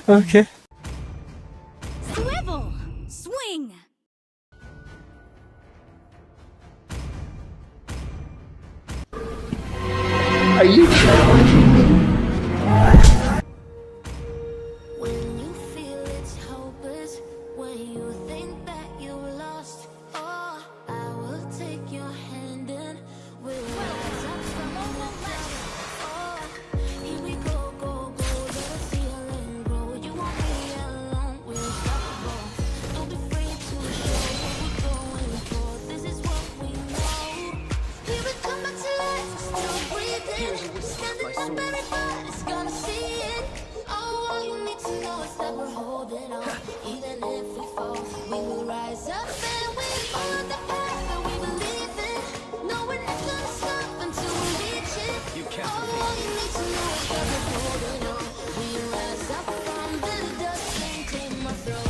Okay. Swivel! Swing! Are you challenging me? When you feel it's hopeless, when you think that you lost, oh, I will take your hand and we'll rise up from the dust. Oh, here we go, go, go, let the feeling grow. You won't be alone, we're unstoppable. Don't be afraid to show what we're going for. This is what we know. Here we come back to life, still breathing. Standing up, everybody's gonna see it. Oh, all you need to know is that we're holding on. Even if we fall, we will rise up and we follow the path that we believe in. No, we're not gonna stop until we reach it. Oh, all you need to know is that we're holding on. We rise up from the dust and claim our throne.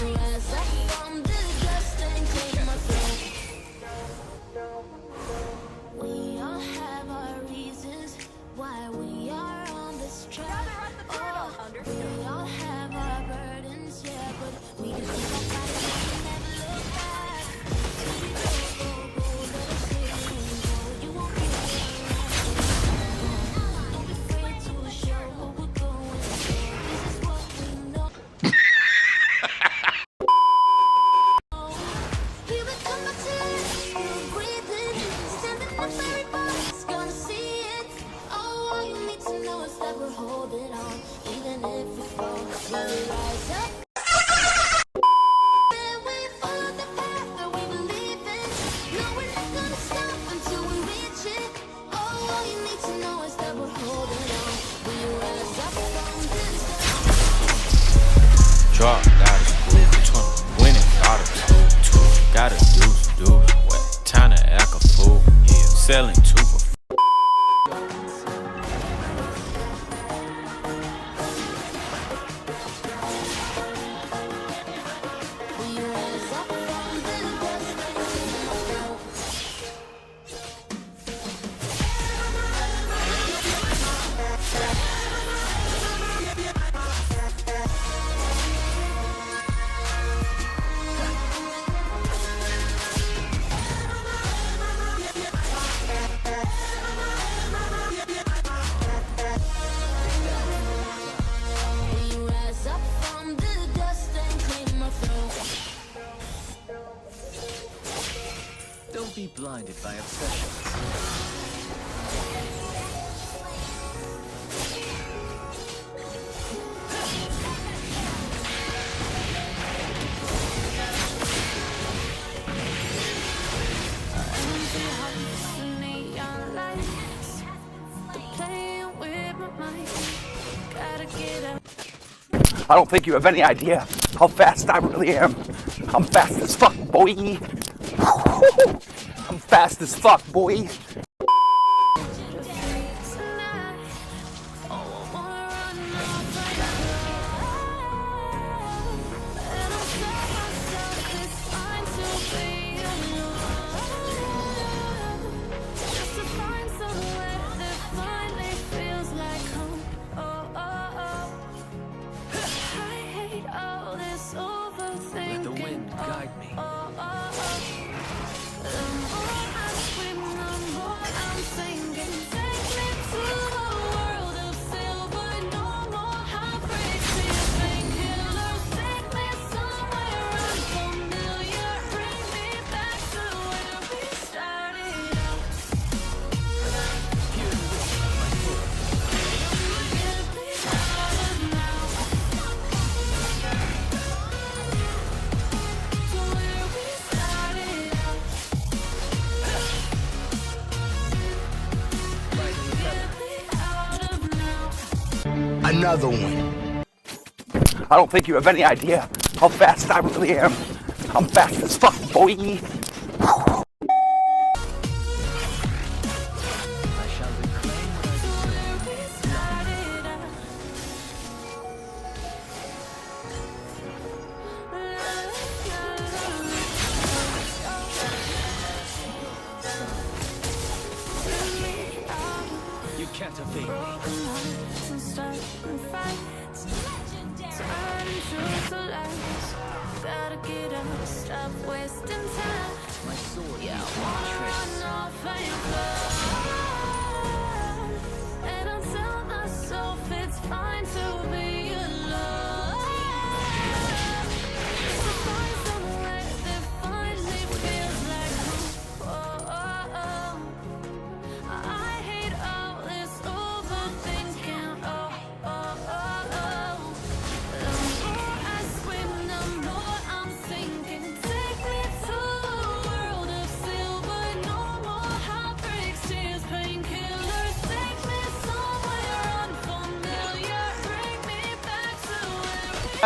We rise up from the dust and claim our throne. We all have our reasons why we are on this track. Oh, we all have our burdens, yeah, but we just keep on fighting and never look back. Here we go, go, go, let us feeling go. You won't be alone. Don't be afraid to show what we're going for. This is what we know. Here we come back to life, still breathing. Standing up, everybody's gonna see it. Oh, all you need to know is that we're holding on. Even if we fall, we'll rise up. And we follow the path that we believe in. No, we're not gonna stop until we reach it. Oh, all you need to know is that we're holding on. We rise up from this. Drop, got a school, 20, winning, got a two, got a deuce, what, time to act a fool, yeah, selling two for We rise up from the dust and claim our throne. We rise up from the dust and claim our throne. Don't be blinded by obsession. Neon lights, playing with my mind. Gotta get up. I don't think you have any idea how fast I really am. I'm fast as fuck, boy. I'm fast as fuck, boy. Let the wind guide me. Another one. I don't think you have any idea how fast I really am. I'm fast as fuck, boy. I shall reclaim work it out. Stop wasting time. My sword Yeah, needs I no wanna tricks. run off and fly. And I tell myself it's fine to be alone. So find somewhere that finally feels like home. I hate all this overthinking. The more I swim, the more I'm sinking. Take me to a world of silver. No more heartbreaks, tears, painkillers. Take me somewhere unfamiliar. Bring me back to where we